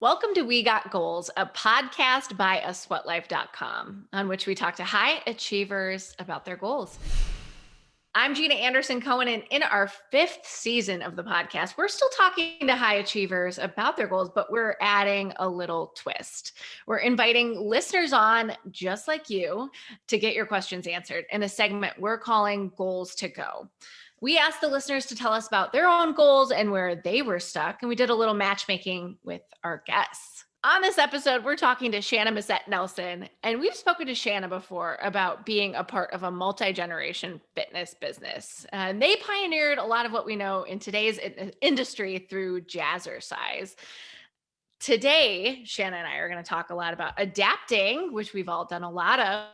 Welcome to We Got Goals, a podcast by asweatlife.com, on which we talk to high achievers about their goals. I'm Gina Anderson Cohen, and in our 5th season of the podcast, we're still talking to high achievers about their goals, but we're adding a little twist. We're inviting listeners on, just like you, to get your questions answered in a segment we're calling Goals to Go. We asked the listeners to tell us about their own goals and where they were stuck, and we did a little matchmaking with our guests. On this episode, we're talking to Shanna Missett Nelson, and we've spoken to Shanna before about being a part of a multi-generation fitness business. And they pioneered a lot of what we know in today's industry through Jazzercise. Today, Shanna and I are going to talk a lot about adapting, which we've all done a lot of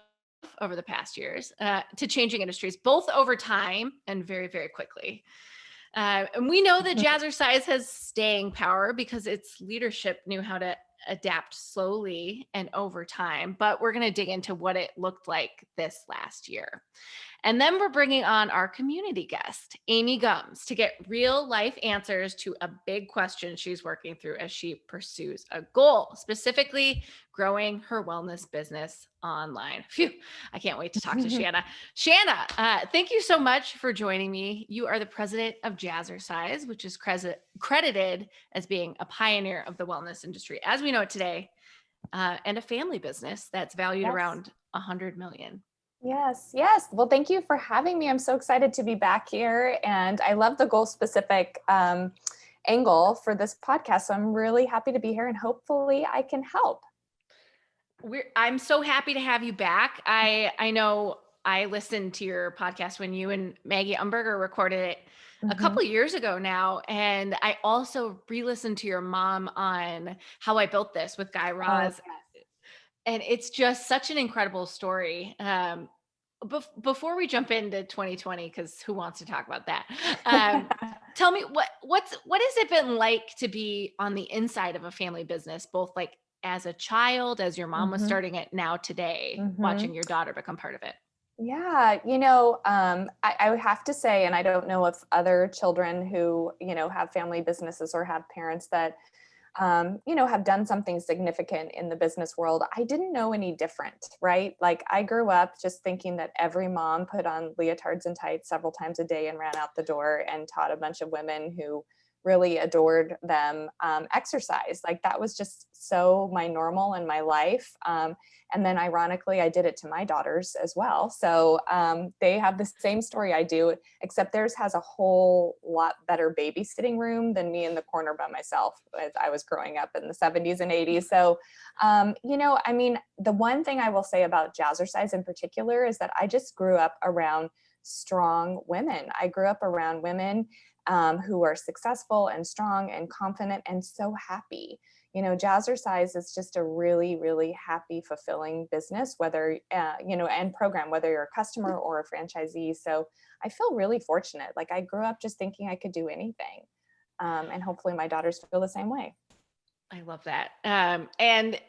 over the past years, to changing industries, both over time and very, very quickly. And we know that Jazzercise has staying power because its leadership knew how to adapt slowly and over time, but we're going to dig into what it looked like this last year. And then we're bringing on our community guest, Amy Gumbs, to get real life answers to a big question she's working through as she pursues a goal, specifically growing her wellness business online. Phew, I can't wait to talk to Shanna. Shanna, thank you so much for joining me. You are the president of Jazzercise, which is credited as being a pioneer of the wellness industry as we know it today, and a family business that's valued around $100 million. Yes. Well, thank you for having me. I'm so excited to be back here, and I love the goal specific angle for this podcast. So I'm really happy to be here, and hopefully I can help. I'm so happy to have you back. I know I listened to your podcast when you and Maggie Umberger recorded it a couple of years ago now. And I also re-listened to your mom on How I Built This with Guy Raz. And it's just such an incredible story. Before we jump into 2020, because who wants to talk about that? Tell me what has it been like to be on the inside of a family business, both like as a child, as your mom was starting it, now today, watching your daughter become part of it? Yeah, I would have to say, and I don't know if other children who, have family businesses or have parents that have done something significant in the business world. I didn't know any different, right? Like I grew up just thinking that every mom put on leotards and tights several times a day and ran out the door and taught a bunch of women who really adored them exercise. Like that was just so my normal in my life. And then ironically, I did it to my daughters as well. So they have the same story I do, except theirs has a whole lot better babysitting room than me in the corner by myself as I was growing up in the 70s and 80s. So, the one thing I will say about Jazzercise in particular is that I just grew up around strong women. I grew up around women who are successful and strong and confident and so happy. Jazzercise is just a really, really happy, fulfilling business, whether, and program, whether you're a customer or a franchisee. So I feel really fortunate. Like I grew up just thinking I could do anything. And hopefully my daughters feel the same way. I love that. And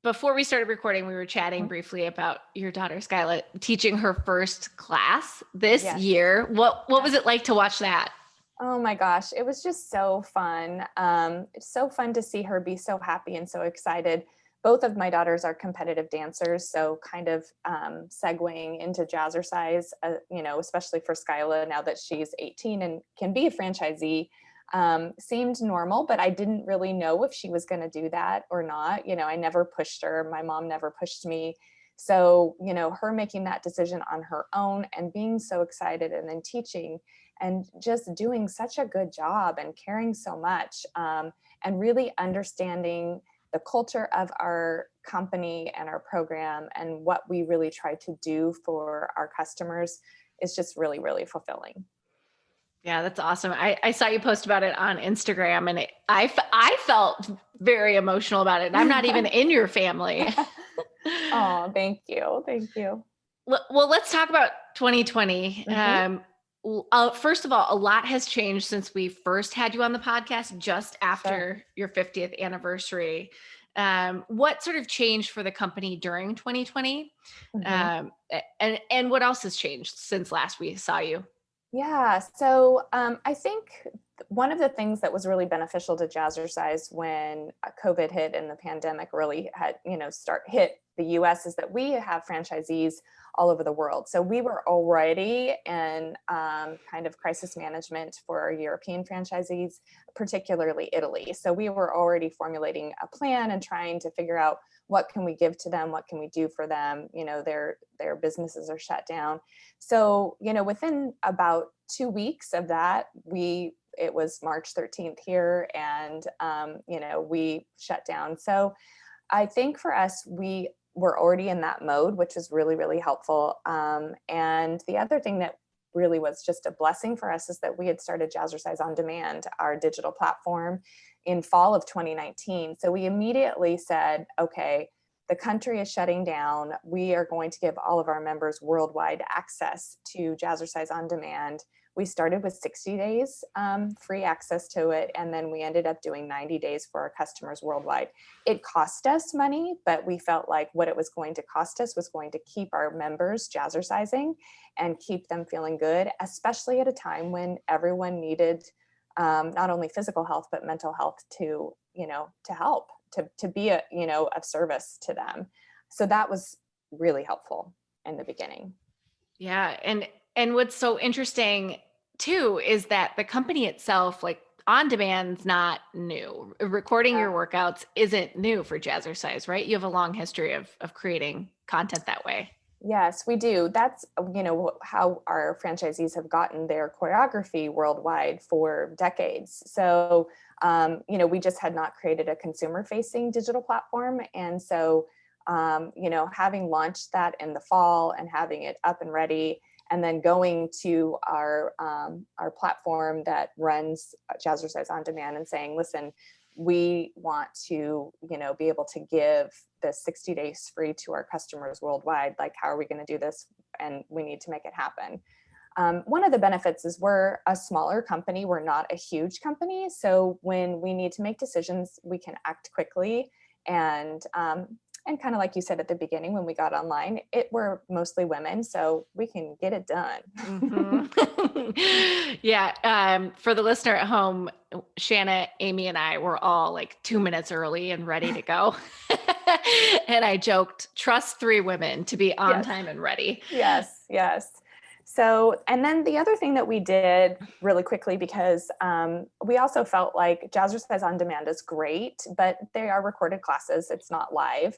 before we started recording, we were chatting briefly about your daughter, Skyla, teaching her first class this year. What was it like to watch that? Oh my gosh, it was just so fun. It's so fun to see her be so happy and so excited. Both of my daughters are competitive dancers, so kind of segueing into Jazzercise, especially for Skyla now that she's 18 and can be a franchisee, seemed normal, but I didn't really know if she was going to do that or not. I never pushed her. My mom never pushed me. So, her making that decision on her own and being so excited and then teaching and just doing such a good job and caring so much and really understanding the culture of our company and our program and what we really try to do for our customers is just really, really fulfilling. Yeah, that's awesome. I saw you post about it on Instagram and I felt very emotional about it. And I'm not even in your family. Oh, thank you. Thank you. Well, let's talk about 2020. First of all, a lot has changed since we first had you on the podcast just after your 50th anniversary. What sort of changed for the company during 2020? And what else has changed since last we saw you? Yeah. So I think one of the things that was really beneficial to Jazzercise when COVID hit and the pandemic really had, hit the US is that we have franchisees all over the world. So we were already in kind of crisis management for our European franchisees, particularly Italy. So we were already formulating a plan and trying to figure out what can we give to them? What can we do for them? Their businesses are shut down. So, within about 2 weeks of that, it was March 13th here, and, we shut down. So I think for us, we were already in that mode, which was really, really helpful. And the other thing that really was just a blessing for us is that we had started Jazzercise On Demand, our digital platform, in fall of 2019. So we immediately said, okay, the country is shutting down. We are going to give all of our members worldwide access to Jazzercise On Demand. We started with 60 days free access to it, and then we ended up doing 90 days for our customers worldwide. It cost us money, but we felt like what it was going to cost us was going to keep our members jazzercising and keep them feeling good, especially at a time when everyone needed not only physical health, but mental health to help, to be of service to them. So that was really helpful in the beginning. Yeah. And what's so interesting too is that the company itself, like On Demand's not new. Recording your workouts isn't new for Jazzercise, right? You have a long history of creating content that way. Yes, we do. That's, how our franchisees have gotten their choreography worldwide for decades. So, we just had not created a consumer facing digital platform. And so, having launched that in the fall and having it up and ready, and then going to our platform that runs Jazzercise On Demand and saying, listen, we want to, be able to give the 60 days free to our customers worldwide. Like, how are we going to do this? And we need to make it happen. One of the benefits is we're a smaller company. We're not a huge company. So when we need to make decisions, we can act quickly. And kind of like you said at the beginning, when we got online, we're mostly women, so we can get it done. Mm-hmm. Yeah. For the listener at home, Shanna, Amy, and I were all like 2 minutes early and ready to go. And I joked, trust 3 women to be on time and ready. Yes. So, and then the other thing that we did really quickly, because we also felt like Jazzercise On Demand is great, but they are recorded classes. It's not live.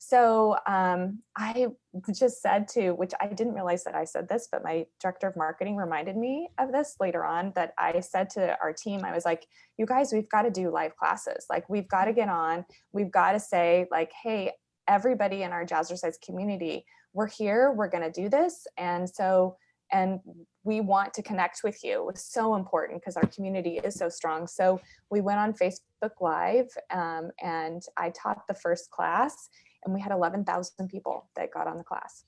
So I just said which I didn't realize that I said this, but my director of marketing reminded me of this later on, that I said to our team, I was like, you guys, we've got to do live classes. Like, we've got to get on, we've got to say like, hey, everybody in our Jazzercise community, we're here, we're going to do this. And we want to connect with you. It was so important because our community is so strong. So we went on Facebook Live and I taught the first class, and we had 11,000 people that got on the class.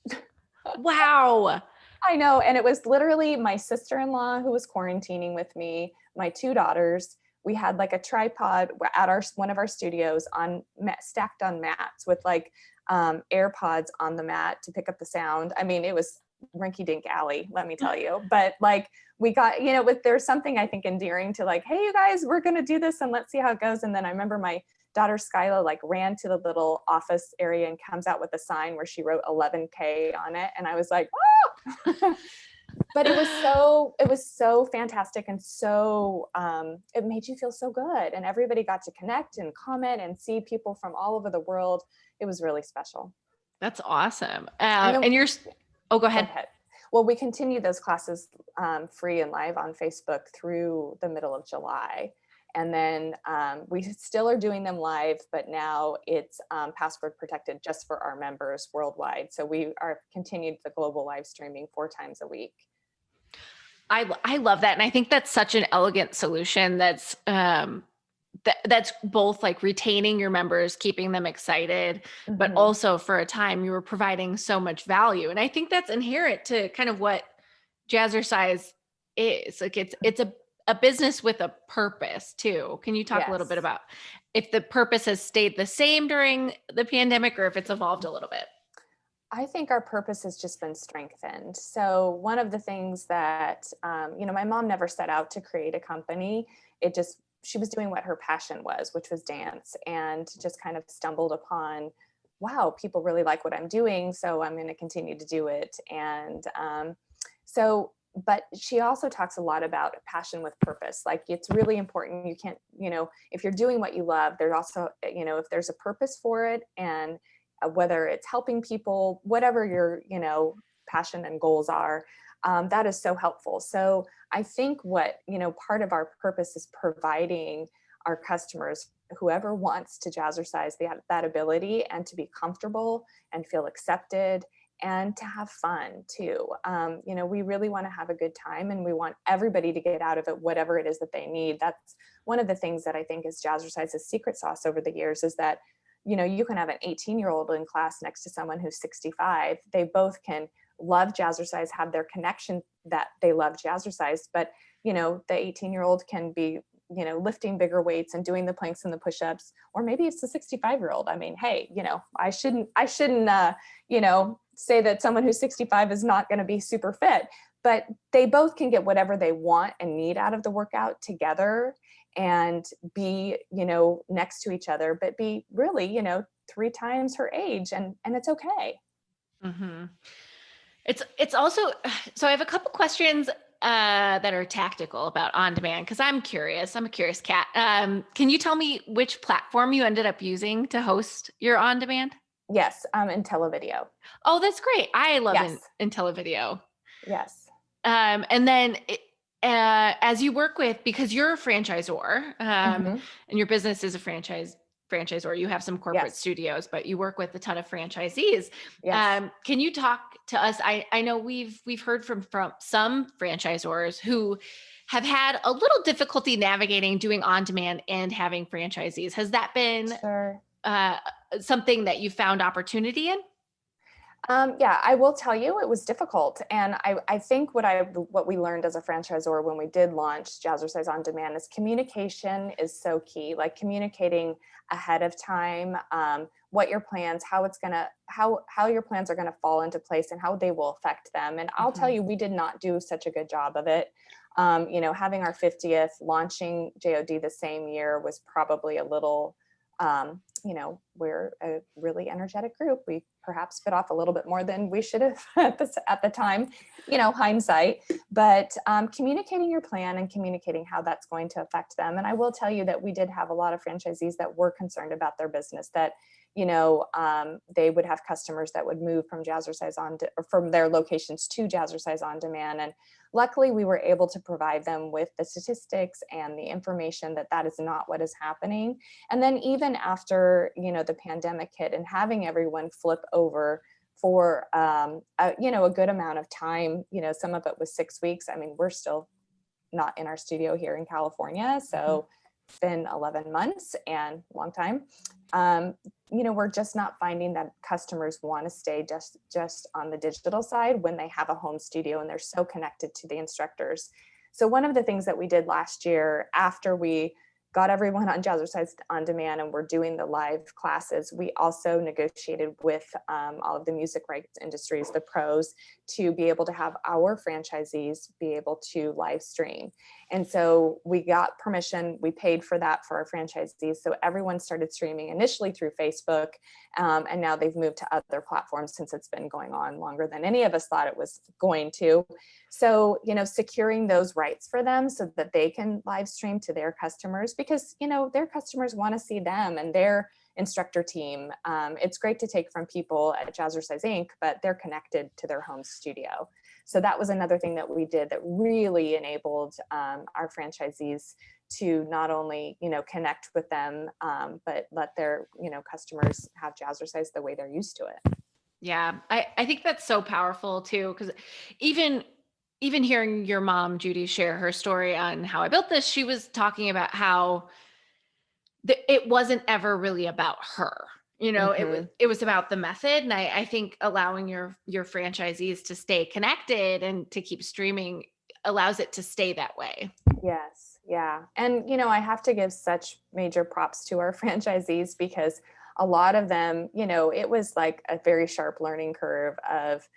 Wow. I know. And it was literally my sister-in-law who was quarantining with me, my 2 daughters. We had like a tripod at one of our studios stacked on mats with like AirPods on the mat to pick up the sound. I mean, it was rinky-dink alley, let me tell you. But like, we got, there's something I think endearing to like, hey, you guys, we're going to do this and let's see how it goes. And then I remember my daughter Skyla like ran to the little office area and comes out with a sign where she wrote 11K on it. And I was like, oh! But it was so fantastic. And so it made you feel so good. And everybody got to connect and comment and see people from all over the world. It was really special. That's awesome. Go ahead. Well, we continue those classes free and live on Facebook through the middle of July. And then we still are doing them live, but now it's password protected just for our members worldwide. So we are continued the global live streaming 4 times a week. I love that. And I think that's such an elegant solution that's both like retaining your members, keeping them excited, but also for a time you were providing so much value. And I think that's inherent to kind of what Jazzercise is. Like it's a business with a purpose too. Can you talk a little bit about if the purpose has stayed the same during the pandemic or if it's evolved a little bit? I think our purpose has just been strengthened. So one of the things that, my mom never set out to create a company. She was doing what her passion was, which was dance, and just kind of stumbled upon, wow, people really like what I'm doing, so I'm going to continue to do it. And but she also talks a lot about passion with purpose. Like, it's really important. You can't, if you're doing what you love, there's also, if there's a purpose for it, and whether it's helping people, whatever your, passion and goals are, that is so helpful. So I think what, part of our purpose is providing our customers, whoever wants to jazzercise, that ability, and to be comfortable and feel accepted and to have fun too. We really want to have a good time, and we want everybody to get out of it whatever it is that they need. That's one of the things that I think is Jazzercise's secret sauce over the years, is that, you can have an 18-year-old in class next to someone who's 65. They both can love Jazzercise, have their connection that they love Jazzercise, but, the 18-year-old can be, lifting bigger weights and doing the planks and the push-ups, or maybe it's the 65-year-old. I mean, hey, I shouldn't, say that someone who's 65 is not going to be super fit, but they both can get whatever they want and need out of the workout together, and be, next to each other, but be really, 3 times her age, and it's okay. Mm-hmm. It's also, so I have a couple questions that are tactical about on demand, because I'm curious. I'm a curious cat. Can you tell me which platform you ended up using to host your on demand? Yes, in televideo. Oh, that's great. I love Yes. in televideo. Yes. And then as you work with, because you're a franchisor, Mhm. and your business is a franchisor, you have some corporate Yes. studios, but you work with a ton of franchisees. Yes. Can you talk to us? I know we've heard from some franchisors who have had a little difficulty navigating doing on demand and having franchisees. Has that been Sure. something that you found opportunity in? Yeah, I will tell you, it was difficult. And I think what we learned as a franchisor when we did launch Jazzercise On Demand is communication is so key. Like, communicating ahead of time, what your plans, how your plans are gonna fall into place, and how they will affect them. And I'll tell Mhm. you, we did not do such a good job of it. Having our 50th, launching JOD the same year, was probably a little, we're a really energetic group. We perhaps bit off a little bit more than we should have at the time, hindsight. But communicating your plan and communicating how that's going to affect them. And I will tell you that we did have a lot of franchisees that were concerned about their business, that they would have customers that would move from Jazzercise or from their locations to Jazzercise On Demand. And luckily, we were able to provide them with the statistics and the information that is not what is happening. And then even after, the pandemic hit, and having everyone flip over for, a good amount of time, some of it was 6 weeks. I mean, we're still not in our studio here in California. So it's been 11 months and long time. We're just not finding that customers want to stay just on the digital side when they have a home studio and they're so connected to the instructors. So one of the things that we did last year, after we got everyone on Jazzercise On Demand and we're doing the live classes, we also negotiated with all of the music rights industries, the pros, to be able to have our franchisees be able to live stream. And so we got permission, we paid for that for our franchisees. So everyone started streaming initially through Facebook, and now they've moved to other platforms since it's been going on longer than any of us thought it was going to. So, securing those rights for them so that they can live stream to their customers, because, their customers want to see them and their instructor team. It's great to take from people at Jazzercise Inc., but they're connected to their home studio. So that was another thing that we did that really enabled our franchisees to not only, connect with them, but let their, customers have Jazzercise the way they're used to it. Yeah, I think that's so powerful too, because even hearing your mom, Judi, share her story on how I built this, she was talking about how it wasn't ever really about her. Mm-hmm. It was about the method. And I think allowing your franchisees to stay connected and to keep streaming allows it to stay that way. Yes. Yeah. And, I have to give such major props to our franchisees, because a lot of them, it was like a very sharp learning curve of,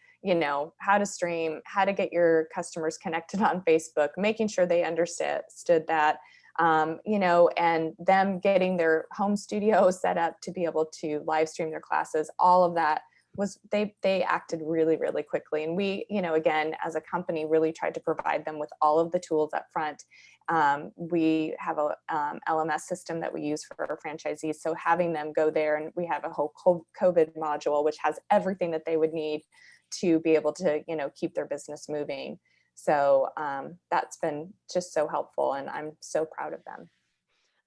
how to stream, how to get your customers connected on Facebook, making sure they understood that, and them getting their home studio set up to be able to live stream their classes. All of that was, they acted really, really quickly. And we, again, as a company, really tried to provide them with all of the tools up front. We have a LMS system that we use for our franchisees. So having them go there, and we have a whole COVID module, which has everything that they would need to be able to, keep their business moving. So that's been just so helpful, and I'm so proud of them.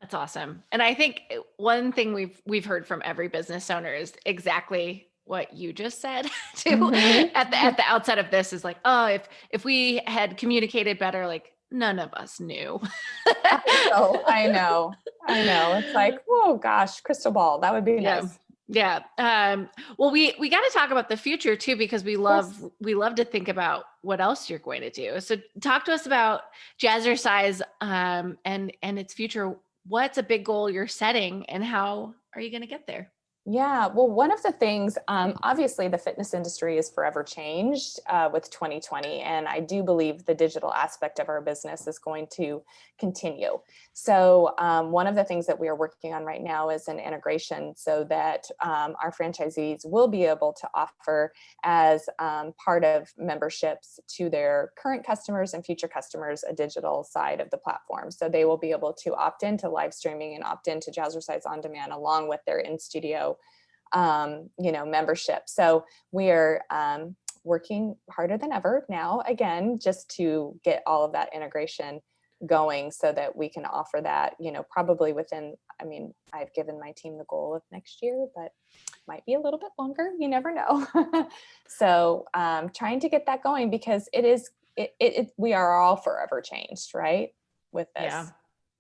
That's awesome. And I think one thing we've heard from every business owner is exactly what you just said too. Mhm. At the outset of this is like, oh, if we had communicated better, like none of us knew. I know. It's like, oh gosh, crystal ball. That would be Yeah. nice. Yeah. Well, we got to talk about the future too, because we Yes. love to think about what else you're going to do. So talk to us about Jazzercise, and its future. What's a big goal you're setting, and how are you going to get there? Yeah, well, one of the things, obviously, the fitness industry is forever changed with 2020, and I do believe the digital aspect of our business is going to continue. So, one of the things that we are working on right now is an integration so that our franchisees will be able to offer as part of memberships to their current customers and future customers a digital side of the platform. So they will be able to opt into live streaming and opt into Jazzercise On Demand along with their in-studio membership. So we are working harder than ever now, again, just to get all of that integration going so that we can offer that, probably within, I've given my team the goal of next year, but might be a little bit longer. You never know. So trying to get that going, because we are all forever changed, right? With this. Yeah.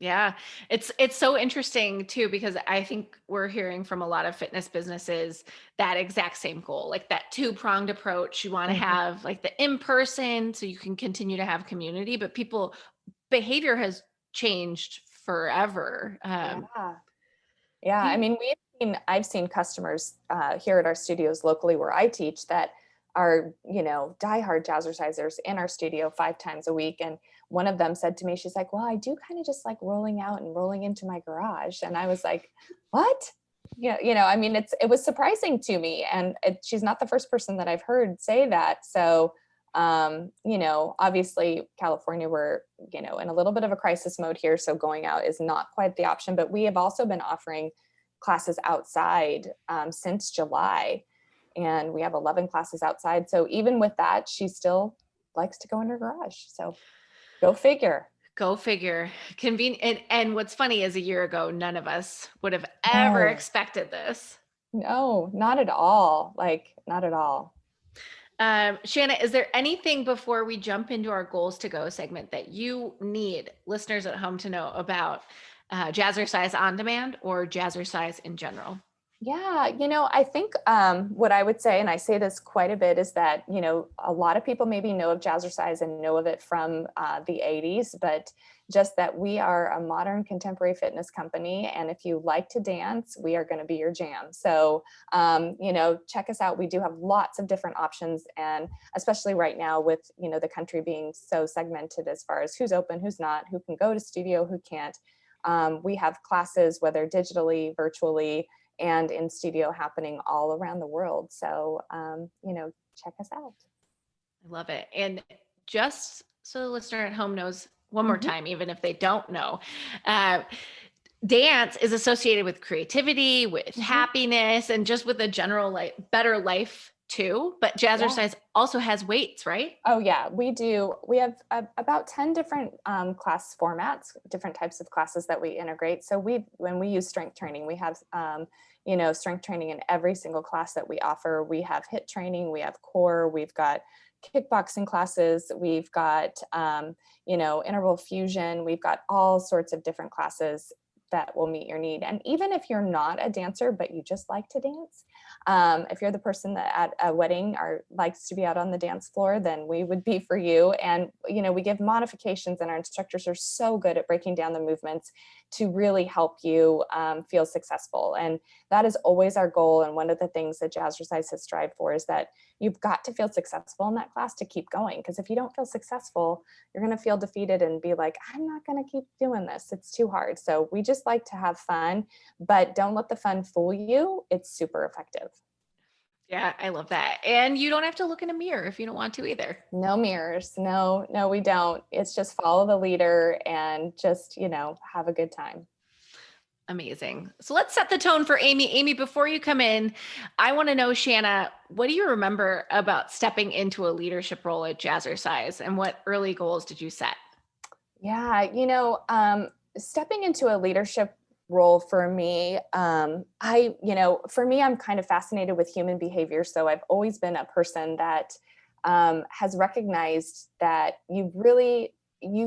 Yeah. It's so interesting too, because I think we're hearing from a lot of fitness businesses that exact same goal, like that two-pronged approach. You want to have like the in-person so you can continue to have community, but people behavior has changed forever. Yeah. I've seen customers here at our studios locally where I teach that are, diehard jazzercisers in our studio 5 times a week. And one of them said to me, she's like, well, I do kind of just like rolling out and rolling into my garage. And I was like, what? Yeah. It was surprising to me. And she's not the first person that I've heard say that. So, obviously California, we're, in a little bit of a crisis mode here. So going out is not quite the option, but we have also been offering classes outside since July. And we have 11 classes outside. So even with that, she still likes to go in her garage. So go figure. Go figure. Convenient. And what's funny is a year ago, none of us would have ever No. expected this. No, not at all. Like, not at all. Shanna, is there anything before we jump into our goals to go segment that you need listeners at home to know about Jazzercise On Demand or Jazzercise in general? Yeah, I think what I would say, and I say this quite a bit, is that, a lot of people maybe know of Jazzercise and know of it from the 80s, but just that we are a modern contemporary fitness company. And if you like to dance, we are going to be your jam. So, check us out. We do have lots of different options. And especially right now with, the country being so segmented as far as who's open, who's not, who can go to studio, who can't. We have classes, whether digitally, virtually, and in studio, happening all around the world. So, check us out. I love it. And just so the listener at home knows one more time, even if they don't know, dance is associated with creativity, with happiness, and just with a general better life too. But Jazzercise also has weights, right? Oh yeah, we do. We have about 10 different class formats, different types of classes that we integrate. So when we use strength training, we have strength training in every single class that we offer. We have HIIT training, we have core, we've got kickboxing classes, we've got interval fusion, we've got all sorts of different classes that will meet your need. And even if you're not a dancer, but you just like to dance, if you're the person that at a wedding likes to be out on the dance floor, then we would be for you. And, we give modifications, and our instructors are so good at breaking down the movements to really help you feel successful. And that is always our goal. And one of the things that Jazzercise has strived for is that you've got to feel successful in that class to keep going. Because if you don't feel successful, you're going to feel defeated and be like, I'm not going to keep doing this. It's too hard. So we just like to have fun, but don't let the fun fool you. It's super effective. Yeah, I love that. And you don't have to look in a mirror if you don't want to either. No mirrors. No, we don't. It's just follow the leader and just, have a good time. Amazing. So let's set the tone for Amy. Amy, before you come in, I want to know, Shanna, what do you remember about stepping into a leadership role at Jazzercise, and what early goals did you set? Yeah, stepping into a leadership role for me, I'm kind of fascinated with human behavior. So I've always been a person that has recognized that you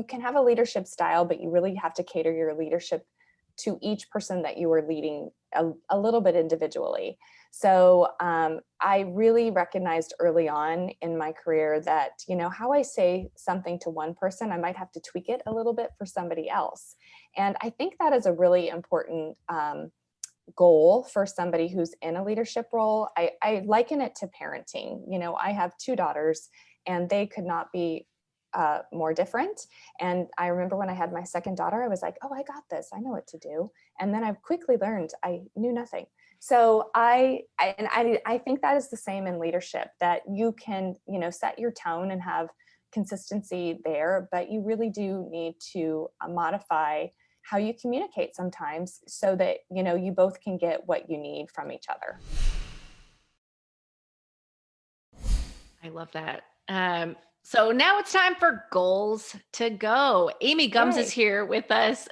can have a leadership style, but you really have to cater your leadership to each person that you are leading a little bit individually. So I really recognized early on in my career that, how I say something to one person, I might have to tweak it a little bit for somebody else. And I think that is a really important goal for somebody who's in a leadership role. I liken it to parenting. I have 2 daughters, and they could not be more different. And I remember when I had my second daughter, I was like, oh, I got this. I know what to do. And then I quickly learned I knew nothing. So I think that is the same in leadership, that you can, set your tone and have consistency there, but you really do need to modify how you communicate sometimes so that, you both can get what you need from each other. I love that. So now it's time for goals to go. Amy Gumbs is here with us.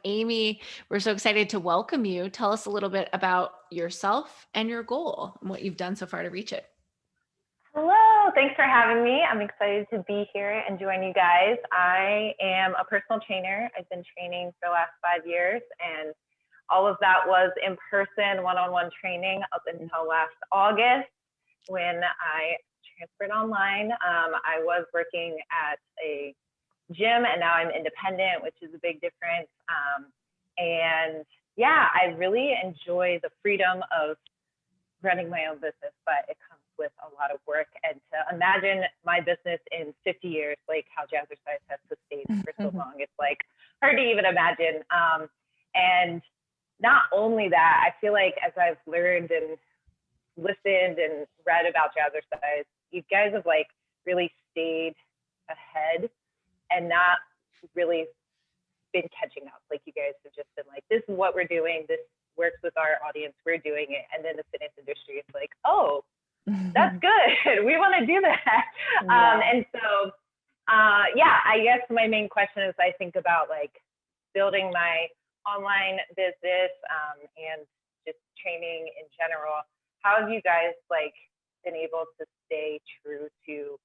Amy, we're so excited to welcome you. Tell us a little bit about yourself and your goal and what you've done so far to reach it. Hello, thanks for having me. I'm excited to be here and join you guys. I am a personal trainer. I've been training for the last 5 years, and all of that was in person, one-on-one training up until last August when I transferred online. I was working at a gym, and now I'm independent, which is a big difference. And yeah, I really enjoy the freedom of running my own business, but it comes with a lot of work. And to imagine my business in 50 years, like how Jazzercise has sustained for so long, it's like hard to even imagine. And not only that, I feel like as I've learned and listened and read about Jazzercise, you guys have like really stayed ahead and not really been catching up. Like you guys have just been like, this is what we're doing. This works with our audience. We're doing it. And then the fitness industry is like, oh, that's good. We want to do that. Yeah. And so, I guess my main question is I think about like building my online business and just training in general. How have you guys like been able to stay true to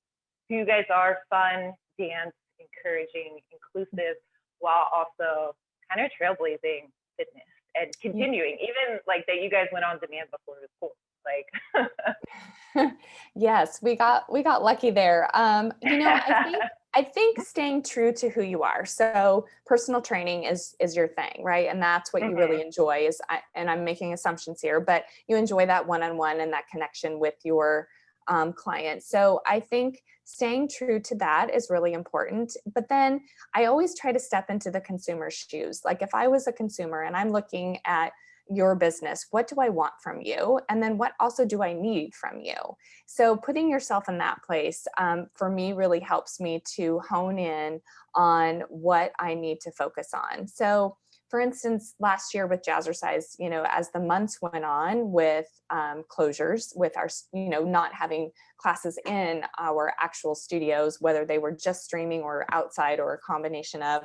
who you guys are, fun, dance, encouraging, inclusive, while also kind of trailblazing fitness and continuing, even like that you guys went on demand before it was cool. Like yes, we got lucky there. I think staying true to who you are. So personal training is your thing, right? And that's what you really enjoy and I'm making assumptions here, but you enjoy that one-on-one and that connection with your client. So I think staying true to that is really important. But then I always try to step into the consumer's shoes. Like if I was a consumer and I'm looking at your business, what do I want from you? And then what also do I need from you? So putting yourself in that place for me really helps me to hone in on what I need to focus on. So for instance, last year with Jazzercise, as the months went on with closures, with our, not having classes in our actual studios, whether they were just streaming or outside or a combination of,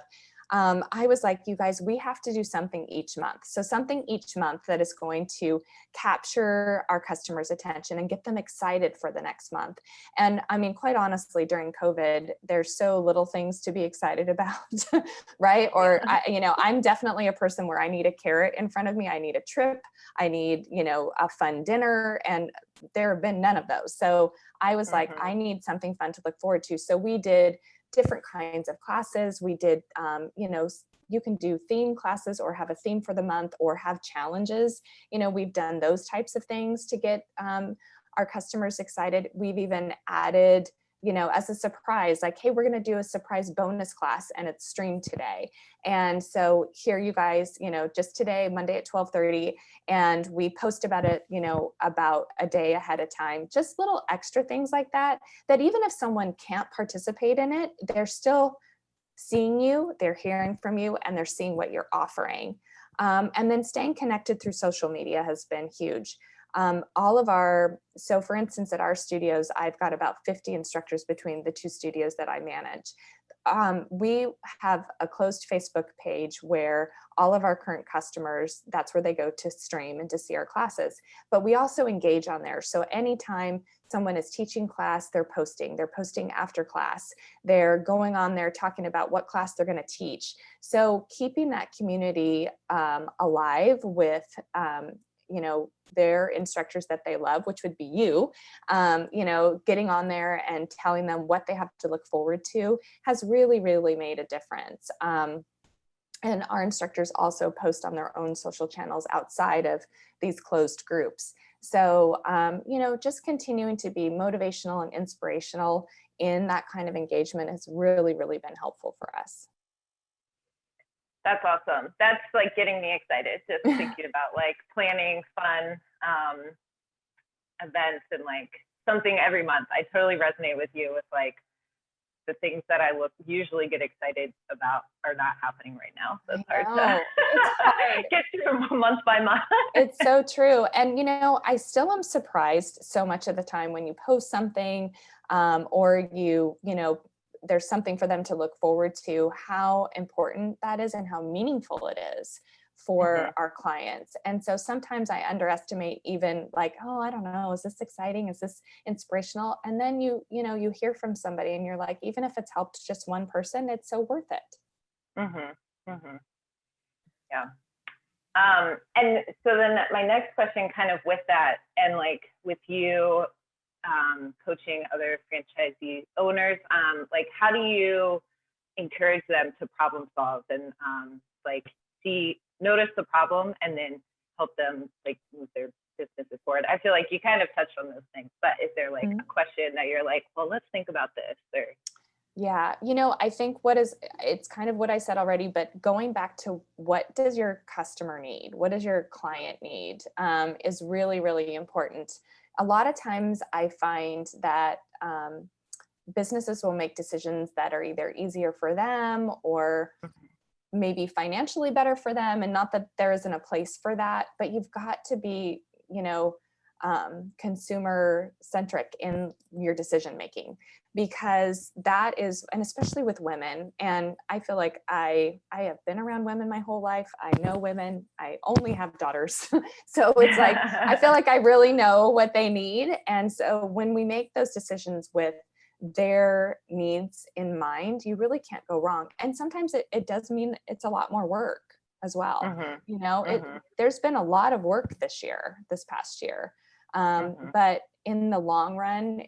I was like, you guys, we have to do something each month. So something each month that is going to capture our customers' attention and get them excited for the next month. And I mean, quite honestly, during COVID, there's so little things to be excited about, right? Or, I'm definitely a person where I need a carrot in front of me. I need a trip. I need, a fun dinner. And there have been none of those. So I was like, I need something fun to look forward to. So we did different kinds of classes. We did, you can do theme classes or have a theme for the month or have challenges. We've done those types of things to get our customers excited. We've even added, as a surprise, like, hey, we're going to do a surprise bonus class and it's streamed today. And so here you guys, just today, Monday at 12:30, and we post about it, about a day ahead of time, just little extra things like that, that even if someone can't participate in it, they're still seeing you, they're hearing from you, and they're seeing what you're offering. And then staying connected through social media has been huge. So for instance, at our studios, I've got about 50 instructors between the two studios that I manage. We have a closed Facebook page where all of our current customers, that's where they go to stream and to see our classes. But we also engage on there. So anytime someone is teaching class, they're posting after class, they're going on there talking about what class they're going to teach. So keeping that community alive with, their instructors that they love, which would be you, getting on there and telling them what they have to look forward to has really, really made a difference. And our instructors also post on their own social channels outside of these closed groups. So, just continuing to be motivational and inspirational in that kind of engagement has really, really been helpful for us. That's awesome. That's like getting me excited, just thinking about like planning fun events and like something every month. I totally resonate with you with like the things that I usually get excited about are not happening right now. So it's hard to get through month by month. It's so true. And, I still am surprised so much of the time when you post something or there's something for them to look forward to, how important that is and how meaningful it is for our clients. And so sometimes I underestimate even like, oh, I don't know, is this exciting? Is this inspirational? And then you hear from somebody and you're like, even if it's helped just one person, it's so worth it. Yeah. And so then my next question kind of with that, and like with you coaching other franchisee owners, like how do you encourage them to problem solve and notice the problem and then help them like move their businesses forward? I feel like you kind of touched on those things, but is there like a question that you're like, well, let's think about this? Or yeah, I think it's kind of what I said already, but going back to what does your customer need? What does your client need is really, really important. A lot of times I find that businesses will make decisions that are either easier for them or maybe financially better for them. And not that there isn't a place for that, but you've got to be, consumer centric in your decision making, because that is, and especially with women. And I feel like I have been around women my whole life. I know women. I only have daughters. So it's like, I feel like I really know what they need. And so when we make those decisions with their needs in mind, you really can't go wrong. And sometimes it does mean it's a lot more work as well. There's been a lot of work this past year. But in the long run,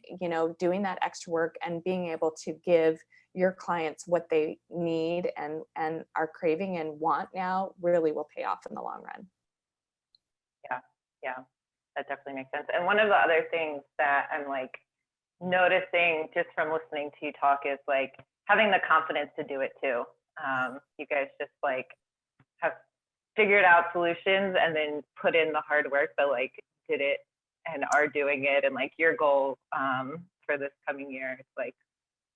doing that extra work and being able to give your clients what they need and are craving and want now really will pay off in the long run. Yeah, that definitely makes sense. And one of the other things that I'm like noticing just from listening to you talk is like having the confidence to do it too. You guys just like have figured out solutions and then put in the hard work, but like did it and are doing it. And like your goal for this coming year, it's like,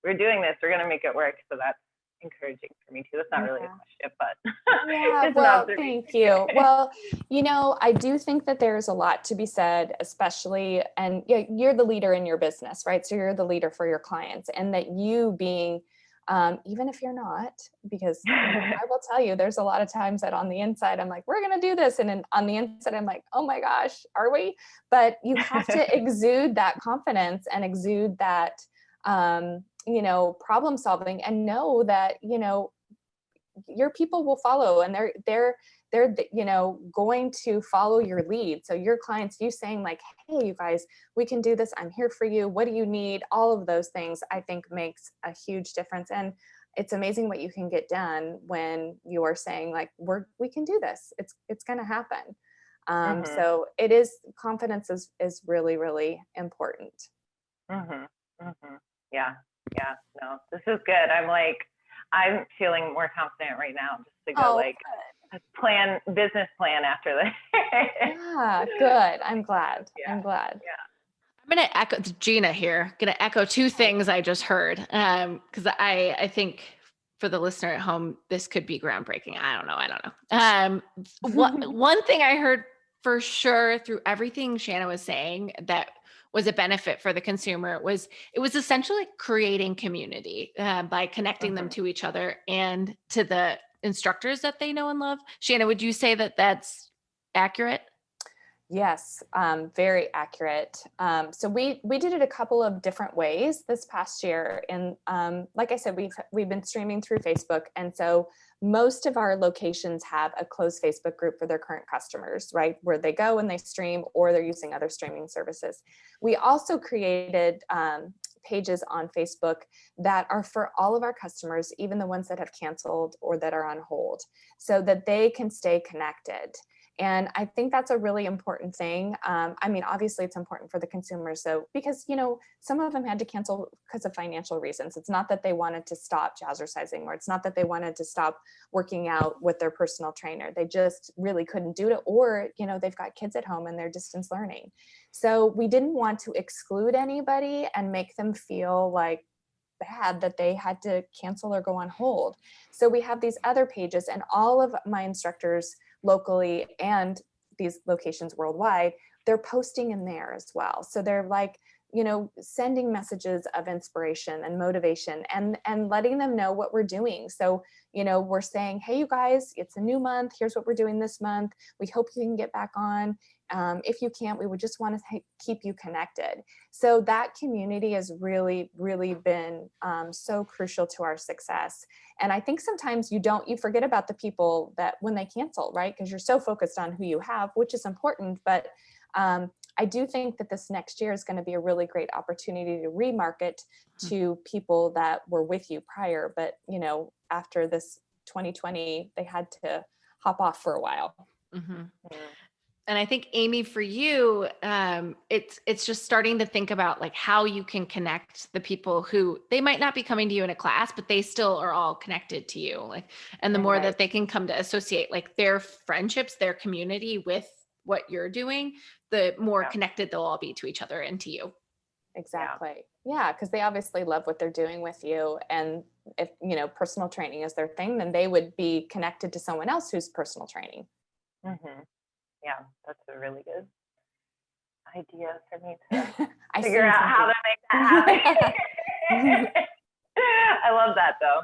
we're doing this, we're going to make it work. So that's encouraging for me too. That's not really a question, but yeah, well, thank you. Well, I do think that there's a lot to be said, especially, and you're the leader in your business, right? So you're the leader for your clients, and that you being even if you're not, because I will tell you, there's a lot of times that on the inside, I'm like, we're going to do this. And then on the inside, I'm like, oh my gosh, are we? But you have to exude that confidence and exude that, problem solving, and know that, your people will follow, and they're going to follow your lead. So your clients, you saying like, hey, you guys, we can do this. I'm here for you. What do you need? All of those things, I think, makes a huge difference. And it's amazing what you can get done when you are saying like, we can do this. It's going to happen. So it is, confidence is really, really important. Yeah. No, this is good. I'm feeling more confident right now just to go business plan after this. Yeah, good. I'm glad. Yeah. I'm glad. Yeah. I'm going to echo Gina here. Going to echo two things I just heard. Cause I think for the listener at home, this could be groundbreaking. I don't know. One thing I heard for sure through everything Shanna was saying that was a benefit for the consumer was it was essentially creating community by connecting them to each other and to the instructors that they know and love. Shanna, would you say that that's accurate? Yes, very accurate. So we did it a couple of different ways this past year. And like I said, we've been streaming through Facebook. And so most of our locations have a closed Facebook group for their current customers, right? Where they go and they stream, or they're using other streaming services. We also created pages on Facebook that are for all of our customers, even the ones that have canceled or that are on hold, so that they can stay connected. And I think that's a really important thing. I mean, obviously it's important for the consumers. So, because, some of them had to cancel because of financial reasons. It's not that they wanted to stop jazzercising, or it's not that they wanted to stop working out with their personal trainer. They just really couldn't do it. Or, they've got kids at home and they're distance learning. So we didn't want to exclude anybody and make them feel like bad that they had to cancel or go on hold. So we have these other pages, and all of my instructors locally and these locations worldwide, they're posting in there as well. So they're like, sending messages of inspiration and motivation, and letting them know what we're doing. So, we're saying, hey, you guys, it's a new month. Here's what we're doing this month. We hope you can get back on. If you can't, we would just want to keep you connected. So that community has really, really been so crucial to our success. And I think sometimes you forget about the people that when they cancel, right? Because you're so focused on who you have, which is important. But I do think that this next year is going to be a really great opportunity to remarket to people that were with you prior. But, after this 2020, they had to hop off for a while. And I think, Amy, for you, it's just starting to think about like how you can connect the people who they might not be coming to you in a class, but they still are all connected to you. Like, and the more that they can come to associate like their friendships, their community with what you're doing, the more connected they'll all be to each other and to you. Exactly. Yeah. Because they obviously love what they're doing with you. And if, personal training is their thing, then they would be connected to someone else who's personal training. Yeah, that's a really good idea for me to figure out how to make that happen. I love that though.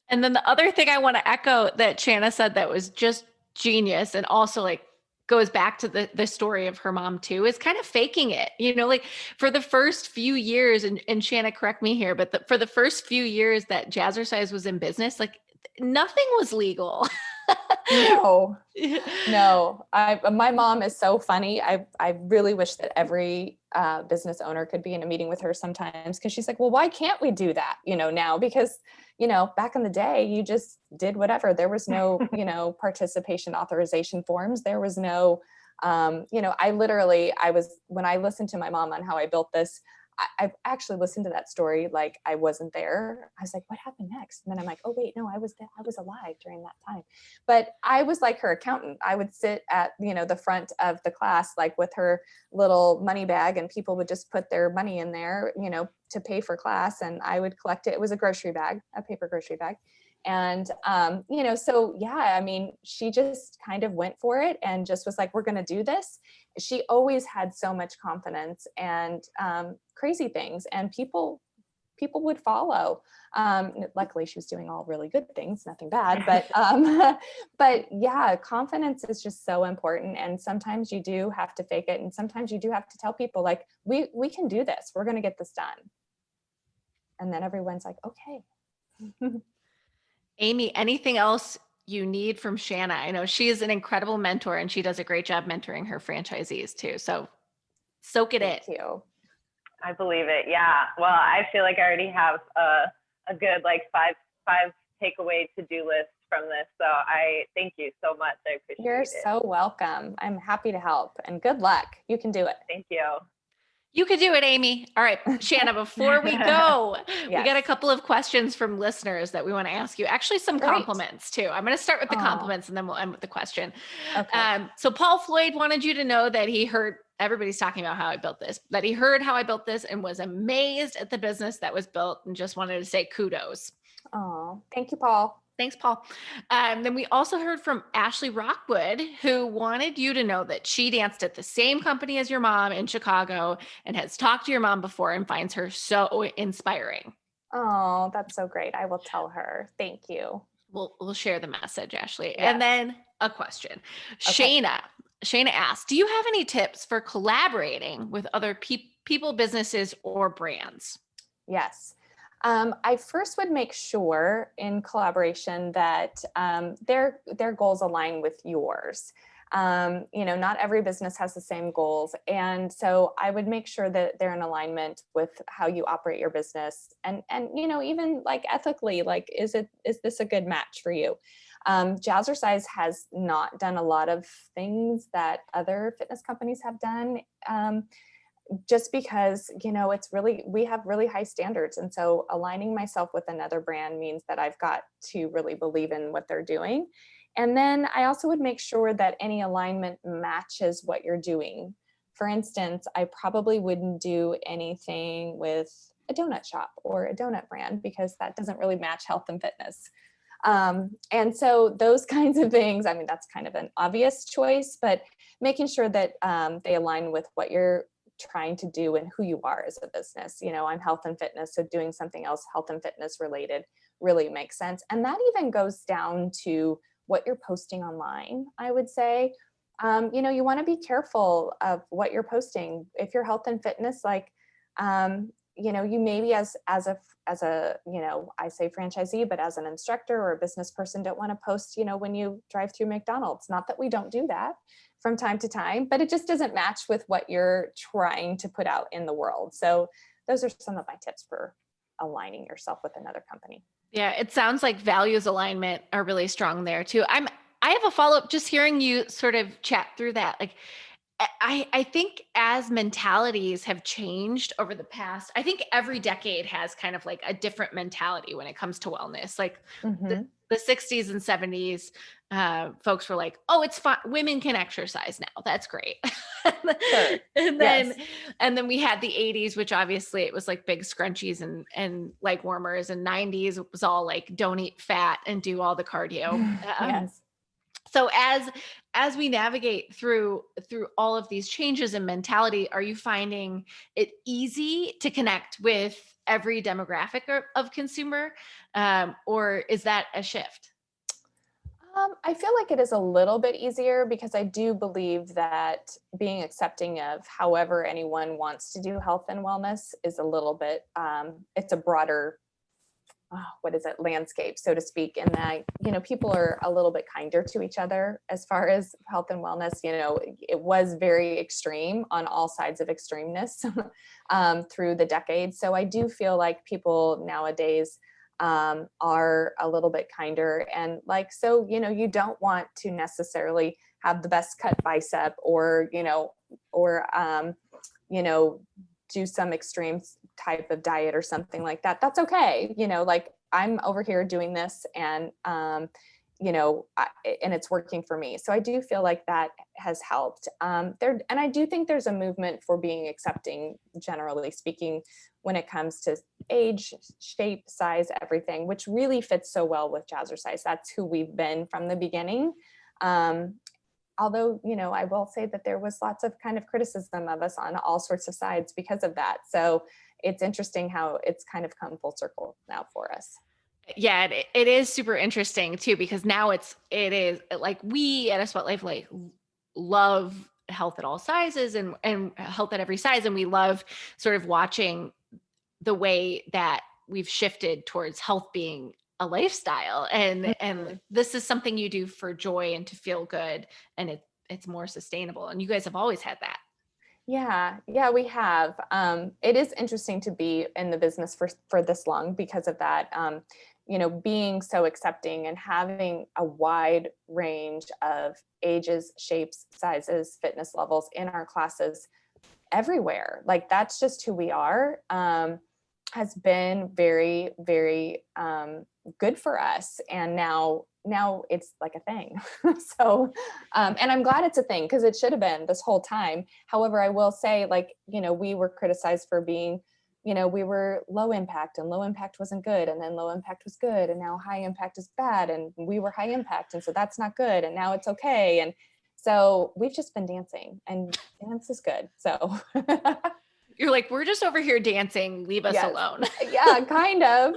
And then the other thing I want to echo that Shanna said that was just genius, and also like goes back to the story of her mom too, is kind of faking it, like for the first few years, and Shanna, correct me here, but for the first few years that Jazzercise was in business, like nothing was legal. No. My mom is so funny. I really wish that every business owner could be in a meeting with her sometimes, because she's like, well, why can't we do that? Now, because, back in the day, you just did whatever. There was no, participation authorization forms. There was no, when I listened to my mom on how I built this, I've actually listened to that story like I wasn't there. I was like, what happened next? And then I'm like, oh wait, no, I was there. I was alive during that time. But I was like her accountant. I would sit at, the front of the class, like with her little money bag, and people would just put their money in there, to pay for class, and I would collect it. It was a grocery bag, a paper grocery bag. And, so yeah, I mean, she just kind of went for it and just was like, we're going to do this. She always had so much confidence and crazy things, and people people would follow. Luckily she was doing all really good things, nothing bad, but but yeah, confidence is just so important. And sometimes you do have to fake it, and sometimes you do have to tell people like, we can do this, we're going to get this done. And then everyone's like, okay. Amy, anything else you need from Shanna? I know she is an incredible mentor and she does a great job mentoring her franchisees too. So soak it in. Thank you. I believe it. Yeah. Well, I feel like I already have a good like five takeaway to-do list from this. So I thank you so much. I appreciate You're it. so welcome. I'm happy to help, and good luck. You can do it. Thank you. You could do it, Amy. All right, Shanna, before we go, we got a Yes. couple of questions from listeners that we want to ask you. Actually, some Great. compliments too. I'm going to start with the Aw. compliments and then we'll end with the question. Okay. So Paul Floyd wanted you to know that he heard, everybody's talking about how I built this, that he heard how I built this and was amazed at the business that was built and just wanted to say kudos. Oh, thank you, Paul. Thanks, Paul. Then we also heard from Ashley Rockwood, who wanted you to know that she danced at the same company as your mom in Chicago and has talked to your mom before and finds her so inspiring. Oh, that's so great. I will tell her. Thank you. We'll share the message, Ashley. Yes. And then a question. Okay. Shayna asked, do you have any tips for collaborating with other people, businesses, or brands? Yes. I first would make sure in collaboration that their goals align with yours. Not every business has the same goals. And so I would make sure that they're in alignment with how you operate your business, and even like ethically, like, is this a good match for you? Jazzercise has not done a lot of things that other fitness companies have done. Just because, we have really high standards. And so aligning myself with another brand means that I've got to really believe in what they're doing. And then I also would make sure that any alignment matches what you're doing. For instance, I probably wouldn't do anything with a donut shop or a donut brand because that doesn't really match health and fitness. And so those kinds of things, I mean, that's kind of an obvious choice, but making sure that they align with what you're trying to do and who you are as a business. I'm health and fitness, so doing something else health and fitness related really makes sense. And that even goes down to what you're posting online, I would say. You want to be careful of what you're posting. If you're health and fitness, like, you maybe as a I say franchisee, but as an instructor or a business person, don't want to post, when you drive through McDonald's. Not that we don't do that from time to time, but it just doesn't match with what you're trying to put out in the world. So those are some of my tips for aligning yourself with another company. Yeah, it sounds like values alignment are really strong there too. I have a follow-up just hearing you sort of chat through that. Like, I think as mentalities have changed over the past, I think every decade has kind of like a different mentality when it comes to wellness. Like the 60s and 70s, folks were like, oh, it's fine. Women can exercise now. That's great. Sure. And then we had the 80s, which obviously it was like big scrunchies and leg warmers, and 90s it was all like don't eat fat and do all the cardio. Yes. So as we navigate through all of these changes in mentality, are you finding it easy to connect with every demographic of consumer, or is that a shift? I feel like it is a little bit easier because I do believe that being accepting of however anyone wants to do health and wellness is a little bit, it's a broader landscape, so to speak, in that, people are a little bit kinder to each other as far as health and wellness. It was very extreme on all sides of extremeness through the decades. So I do feel like people nowadays are a little bit kinder, and like, so, you don't want to necessarily have the best cut bicep or do some extreme type of diet or something like that. That's okay. Like, I'm over here doing this and, and it's working for me. So I do feel like that has helped and I do think there's a movement for being accepting, generally speaking, when it comes to age, shape, size, everything, which really fits so well with Jazzercise. That's who we've been from the beginning. although, I will say that there was lots of kind of criticism of us on all sorts of sides because of that. So it's interesting how it's kind of come full circle now for us. Yeah, it is super interesting too, because now it is like we at A Sweat Life like love health at all sizes and health at every size. And we love sort of watching the way that we've shifted towards health being a lifestyle. And this is something you do for joy and to feel good. And it's more sustainable. And you guys have always had that. Yeah, we have. It is interesting to be in the business for this long because of that. Being so accepting and having a wide range of ages, shapes, sizes, fitness levels in our classes everywhere. Like that's just who we are. Has been very, very good for us. And now it's like a thing. So, and I'm glad it's a thing because it should have been this whole time. However, I will say we were criticized for being, we were low impact and low impact wasn't good. And then low impact was good. And now high impact is bad. And we were high impact. And so that's not good. And now it's okay. And so we've just been dancing and dance is good. So you're like, we're just over here dancing. Leave us alone. Yeah, kind of.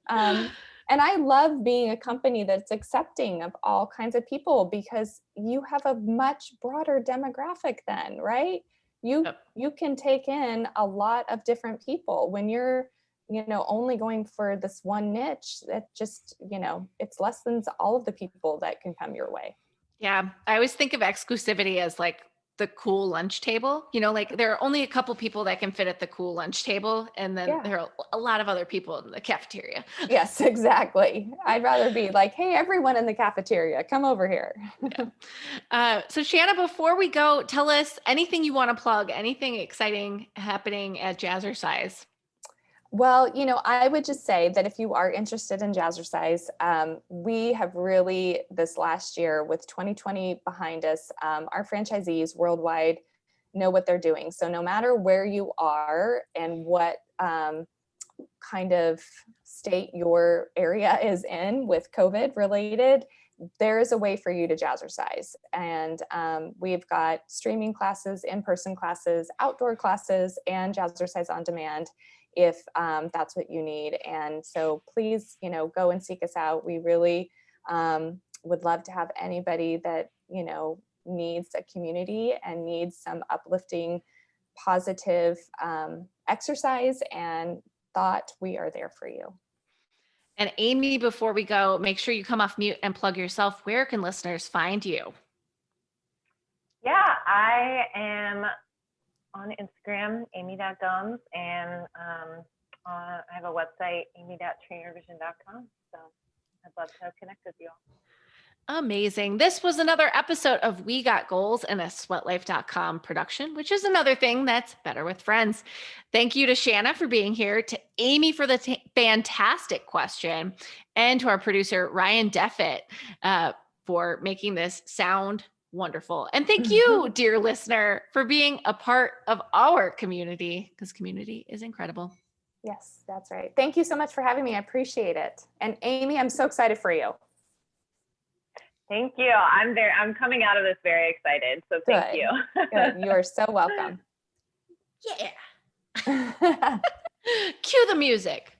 And I love being a company that's accepting of all kinds of people because you have a much broader demographic then, right? You can take in a lot of different people when you're, only going for this one niche that just, it's lessens all of the people that can come your way. Yeah. I always think of exclusivity as like the cool lunch table, like there are only a couple people that can fit at the cool lunch table. And then there are a lot of other people in the cafeteria. Yes, exactly. I'd rather be like, hey, everyone in the cafeteria, come over here. So Shanna, before we go, tell us anything you want to plug, anything exciting happening at Jazzercise. Well, I would just say that if you are interested in Jazzercise, we have really this last year with 2020 behind us, our franchisees worldwide know what they're doing. So no matter where you are and what kind of state your area is in with COVID related, there is a way for you to Jazzercise. And we've got streaming classes, in-person classes, outdoor classes, and Jazzercise on demand if that's what you need. And so please, go and seek us out. We really would love to have anybody that, needs a community and needs some uplifting, positive exercise and thought. We are there for you. And Amy, before we go, make sure you come off mute and plug yourself. Where can listeners find you? Yeah, I am on Instagram, Amy.Gumbs, and I have a website, amy.trainervision.com. So I'd love to connect with you all. Amazing. This was another episode of We Got Goals, and a sweatlife.com production, which is another thing that's better with friends. Thank you to Shanna for being here, to Amy for the fantastic question, and to our producer, Ryan Deffett, for making this sound wonderful. And thank you, dear listener, for being a part of our community, because community is incredible. Yes, that's right. Thank you so much for having me. I appreciate it. And Amy, I'm so excited for you. Thank you. I'm coming out of this very excited. So thank you. Good. You are so welcome. Yeah. Cue the music.